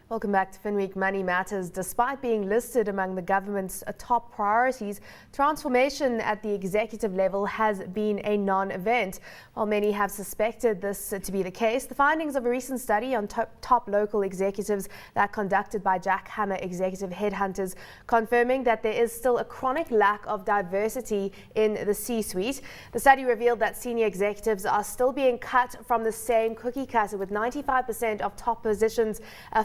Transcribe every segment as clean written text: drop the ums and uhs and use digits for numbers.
Welcome back to Finweek Money Matters. Despite being listed among the government's top priorities, transformation at the executive level has been a non-event. While many have suspected this to be the case, the findings of a recent study on top local executives that conducted by Jack Hammer Executive Headhunters confirming that there is still a chronic lack of diversity in the C-suite. The study revealed that senior executives are still being cut from the same cookie cutter, with 95% of top positions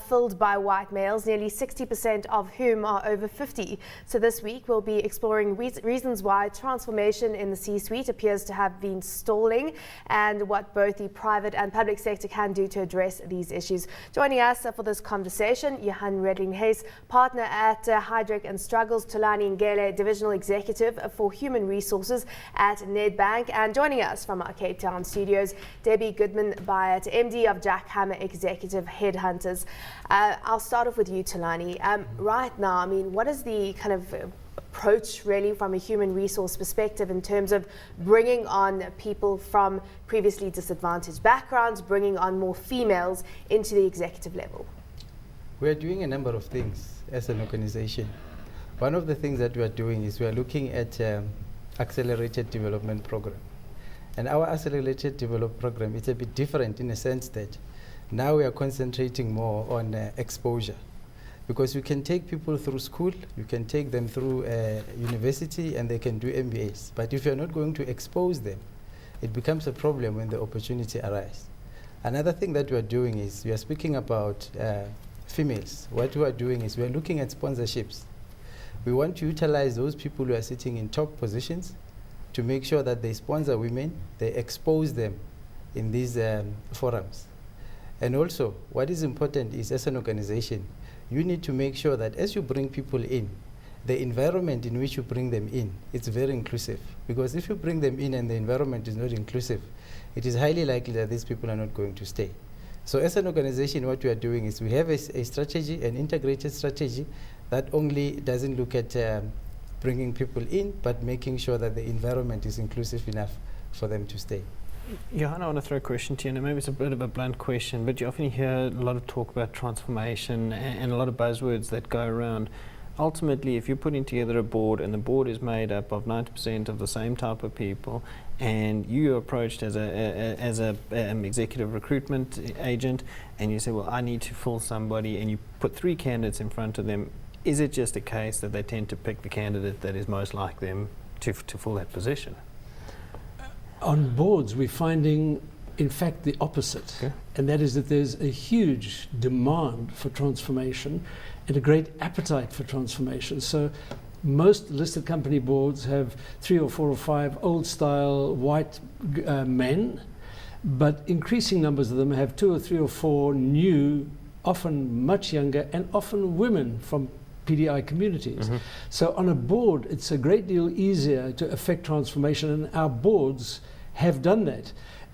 filled by white males, nearly 60% of whom are over 50. So this week we'll be exploring reasons why transformation in the C-suite appears to have been stalling and what both the private and public sector can do to address these issues. Joining us for this conversation, Redelinghuys Partner at Heidrick Struggles, Thulani Ngele, Divisional Executive for Human Resources at Nedbank, and joining us from our Cape Town studios, Goodman, Bhyat, MD of Jack Hammer Executive Headhunters. I'll start off with you, Thulani. Right now, what is the kind of approach really from a human resource perspective in terms of bringing on people from previously disadvantaged backgrounds, bringing on more females into the executive level? We're doing a number of things as an organization. One of the things that we are doing is we are looking at accelerated development program. And our accelerated development program is a bit different in a sense that now we are concentrating more on exposure, because you can take people through school, you can take them through university, and they can do MBAs. But if you're not going to expose them, it becomes a problem when the opportunity arises. Another thing that we are doing is we are speaking about females. What we are doing is we are looking at sponsorships. We want to utilize those people who are sitting in top positions to make sure that they sponsor women, they expose them in these forums. And also, what is important is, as an organization, you need to make sure that as you bring people in, the environment in which you bring them in, it's very inclusive. Because if you bring them in and the environment is not inclusive, it is highly likely that these people are not going to stay. So as an organization, what we are doing is we have a strategy, an integrated strategy that only doesn't look at bringing people in, but making sure that the environment is inclusive enough for them to stay. Johanna, I want to throw a question to you, and maybe it's a bit of a blunt question, but you often hear a lot of talk about transformation and a lot of buzzwords that go around. Ultimately, if you're putting together a board and the board is made up of 90% of the same type of people, and you are approached as a executive recruitment agent, and you say, well, I need to fill somebody, and you put 3 candidates in front of them, is it just a case that they tend to pick the candidate that is most like them to fill that position? On boards, we're finding, in fact, the opposite. Okay. And that is that there's a huge demand for transformation and a great appetite for transformation. So most listed company boards have 3 or 4 or 5 old-style white men, but increasing numbers of them have 2 or 3 or 4 new, often much younger, and often women from PDI communities. Mm-hmm. So on a board, it's a great deal easier to affect transformation, and our boards have done that.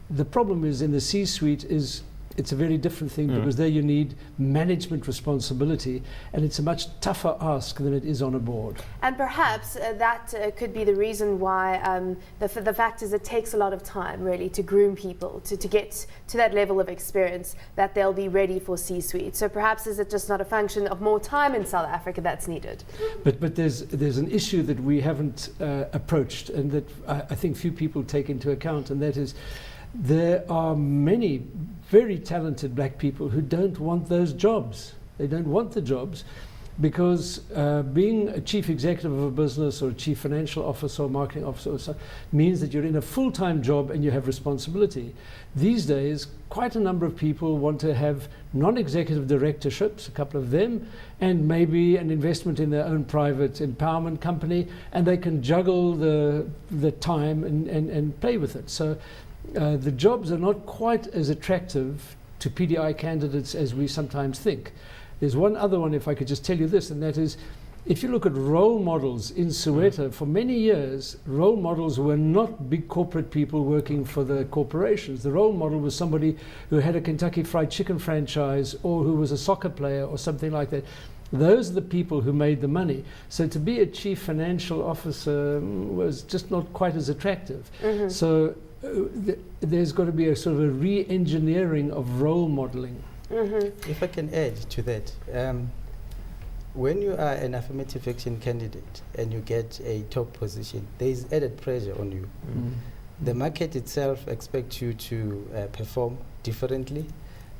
The problem is in the C-suite is it's a very different thing, because there you need management responsibility, and it's a much tougher ask than it is on a board. And perhaps that could be the reason why the fact is it takes a lot of time really to groom people to get to that level of experience that they'll be ready for C-suite. So perhaps is it just not a function of more time in South Africa that's needed? But there's an issue that we haven't approached, and that I think few people take into account, and that is there are many very talented black people who don't want those jobs. They don't want the jobs because being a chief executive of a business or a chief financial officer or marketing officer or so means that you're in a full-time job and you have responsibility. These days, quite a number of people want to have non-executive directorships, a couple of them, and maybe an investment in their own private empowerment company, and they can juggle the time and play with it. So the jobs are not quite as attractive to PDI candidates as we sometimes think. There's one other one, if I could just tell you this, and that is, if you look at role models in Soweto, for many years, role models were not big corporate people working for the corporations. The role model was somebody who had a Kentucky Fried Chicken franchise, or who was a soccer player or something like that. Those are the people who made the money. So to be a chief financial officer was just not quite as attractive. Mm-hmm. So there's got to be a sort of a re-engineering of role modeling. If I can add to that, when you are an affirmative action candidate and you get a top position, there is added pressure on you. The market itself expects you to perform differently.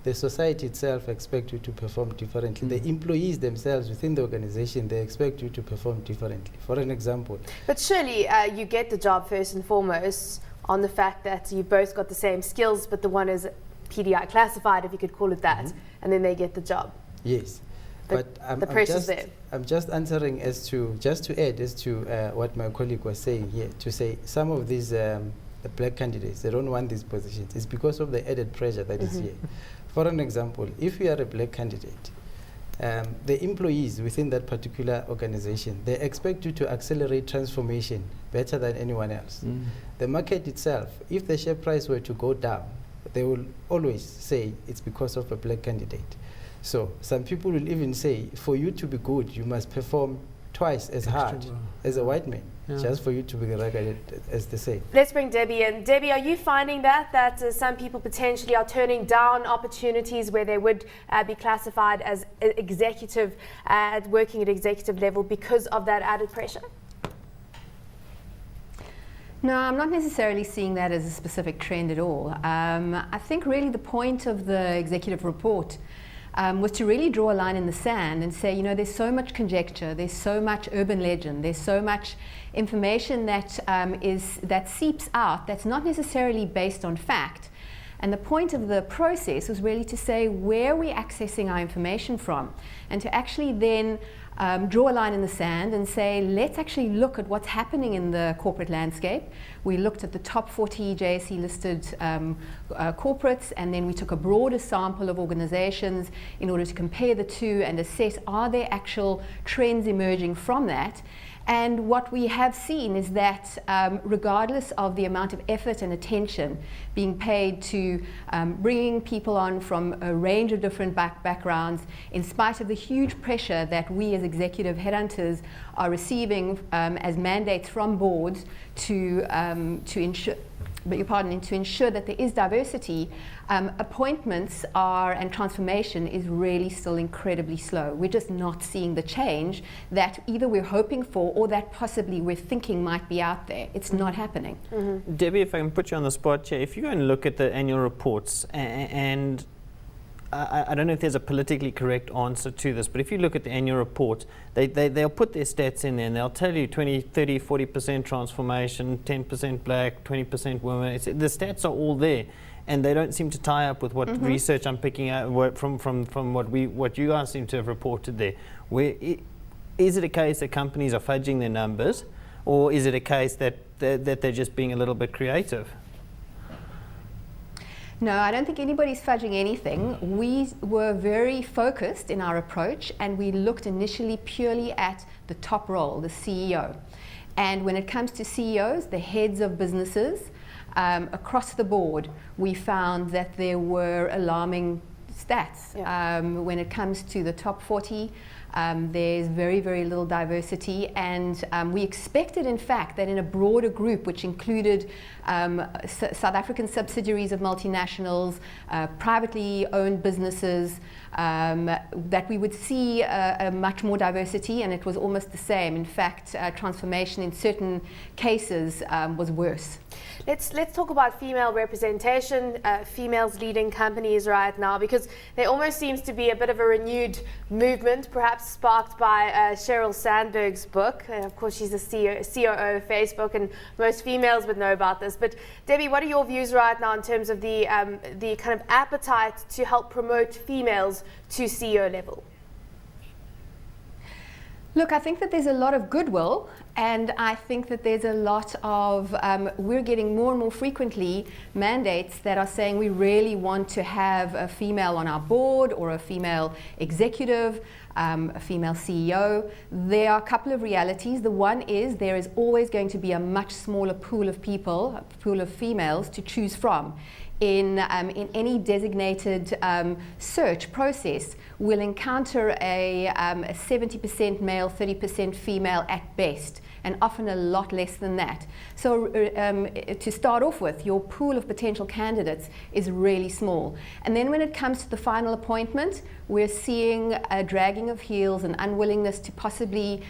The society itself expects you to perform differently. The employees themselves within the organization, they expect you to perform differently. For an example. But surely you get the job first and foremost on the fact that you've both got the same skills, but the one is PDI classified, if you could call it that, and then they get the job. Yes. But the pressure's there. I'm just answering just to add as to what my colleague was saying here, to say some of these black candidates, they don't want these positions. It's because of the added pressure that is here. For an example, if you are a black candidate, the employees within that particular organization, they expect you to accelerate transformation better than anyone else. The market itself, if the share price were to go down, they will always say it's because of a black candidate. So some people will even say, for you to be good, you must perform twice as hard as a white man, just for you to be regarded as the same. Let's bring Debbie in. Debbie, are you finding that some people potentially are turning down opportunities where they would be classified as executive, working at executive level because of that added pressure? No, I'm not necessarily seeing that as a specific trend at all. I think really the point of the executive report was to really draw a line in the sand and say, you know, there's so much conjecture, there's so much urban legend, there's so much information that seeps out that's not necessarily based on fact. And the point of the process was really to say where we're accessing our information from, and to actually then draw a line in the sand and say, let's actually look at what's happening in the corporate landscape. We looked at the top 40 JSE listed corporates, and then we took a broader sample of organizations in order to compare the two and assess, are there actual trends emerging from that? And what we have seen is that regardless of the amount of effort and attention being paid to bringing people on from a range of different backgrounds, in spite of the huge pressure that we as executive headhunters are receiving as mandates from boards to ensure that there is diversity, appointments and transformation is really still incredibly slow. We're just not seeing the change that either we're hoping for or that possibly we're thinking might be out there. It's not happening. Debbie, if I can put you on the spot here, if you go and look at the annual reports, and I don't know if there's a politically correct answer to this, but if you look at the annual report, they'll put their stats in there and they'll tell you 20, 30, 40% transformation, 10% black, 20% women. The stats are all there, and they don't seem to tie up with what research I'm picking out from what you guys seem to have reported there. Is it a case that companies are fudging their numbers, or is it a case that they're just being a little bit creative? No, I don't think anybody's fudging anything. We were very focused in our approach, and we looked initially purely at the top role, the CEO. And when it comes to CEOs, the heads of businesses, across the board, we found that there were alarming stats. When it comes to the top 40, there's very, very little diversity, and we expected, in fact, that in a broader group, which included South African subsidiaries of multinationals, privately owned businesses, that we would see a much more diversity, and it was almost the same. In fact, transformation in certain cases was worse. Let's talk about female representation, females leading companies right now, because there almost seems to be a bit of a renewed movement, perhaps sparked by Sheryl Sandberg's book. Of course, she's the COO of Facebook, and most females would know about this. But Debbie, what are your views right now in terms of the kind of appetite to help promote females to CEO level? Look, I think that there's a lot of goodwill, and I think that there's a lot of, we're getting more and more frequently mandates that are saying we really want to have a female on our board, or a female executive, a female CEO. There are a couple of realities. The one is there is always going to be a much smaller pool of people, a pool of females to choose from. In any designated search process, we'll encounter a 70% male, 30% female at best. and often a lot less than that. So to start off with, your pool of potential candidates is really small. And then when it comes to the final appointment, we're seeing a dragging of heels and unwillingness to possibly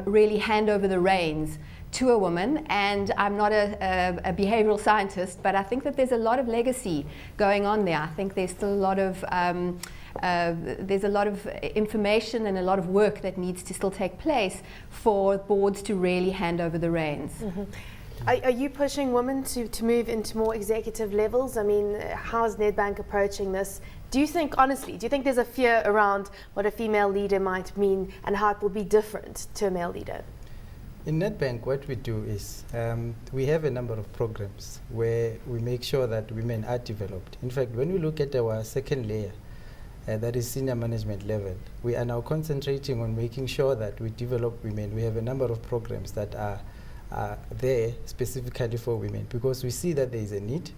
really hand over the reins to a woman. And I'm not a behavioral scientist, but I think that there's a lot of legacy going on there. I think there's still a lot of information and a lot of work that needs to still take place for boards to really hand over the reins. Mm-hmm. Are you pushing women to move into more executive levels? I mean, how is Nedbank approaching this? Do you think, honestly, there's a fear around what a female leader might mean and how it will be different to a male leader? In Nedbank, what we do is we have a number of programs where we make sure that women are developed. In fact, when we look at our second layer, that is senior management level, we are now concentrating on making sure that we develop women. We have a number of programs that are there specifically for women, because we see that there is a need,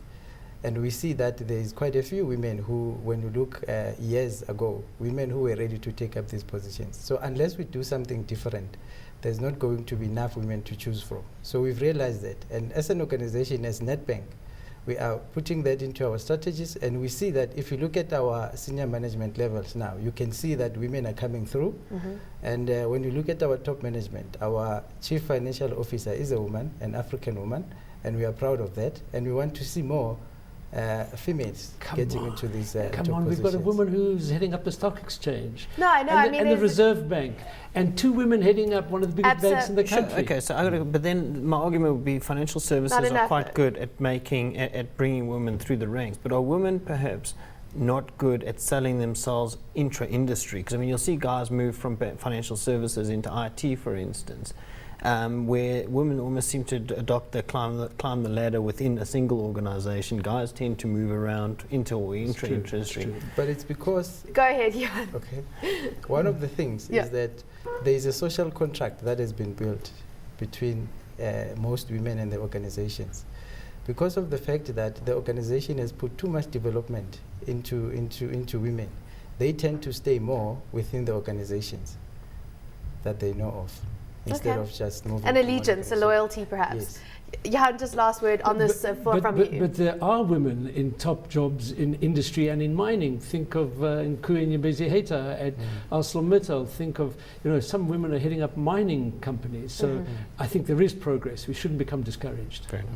and we see that there is quite a few women who, when you look years ago, women who were ready to take up these positions. So unless we do something different, there's not going to be enough women to choose from. So we've realized that, and as an organization, as Nedbank, we are putting that into our strategies, and we see that if you look at our senior management levels now, you can see that women are coming through. Mm-hmm. And when you look at our top management, our chief financial officer is a woman, an African woman, and we are proud of that, and we want to see more females getting into these Come top on, positions. we've got a woman who's heading up the stock exchange. No, I know. And the Reserve Bank, and 2 women heading up one of the biggest banks in the country. Okay, so but then my argument would be financial services are quite good at bringing women through the ranks, but are women perhaps not good at selling themselves intra-industry? Because I mean, you'll see guys move from financial services into IT, for instance. Where women almost seem to adopt climb the ladder within a single organization. Guys tend to move around intra-industry. But it's because... Go ahead, Johan. Okay. One of the things is that there is a social contract that has been built between most women and the organizations. Because of the fact that the organization has put too much development into women, they tend to stay more within the organizations that they know of, instead of just moving. An allegiance, a loyalty perhaps. Yes. Johan, just last word on this from you. But there are women in top jobs in industry and in mining. Think of Nkuyi Nyebezi-Heta at ArcelorMittal. Think of, some women are heading up mining companies. So I think there is progress. We shouldn't become discouraged. Fair enough.